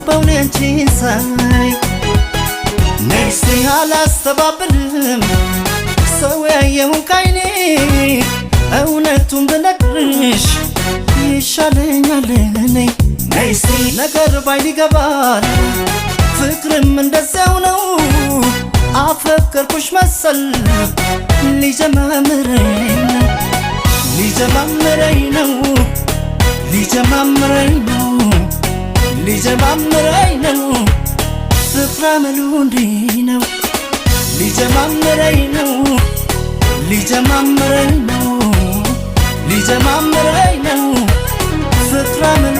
በእውነቴን ሳይ ነፍሴ አላስተባብልም ሰው ያየውን ካይኔ እውነቱን ብነግርሽ ይሻለኛል እኔ ነይሲ ነገር ባይን ይገባል ፍቅርም እንደዚያው ነው አፈቀርኩሽ መሰል ሊጀማምረኝ ነው ሊጀማምረኝ ነው ፍቅር አመሉ እንዲህ ነው ሊጀማምረኝ ነው ፍቅር አመሉ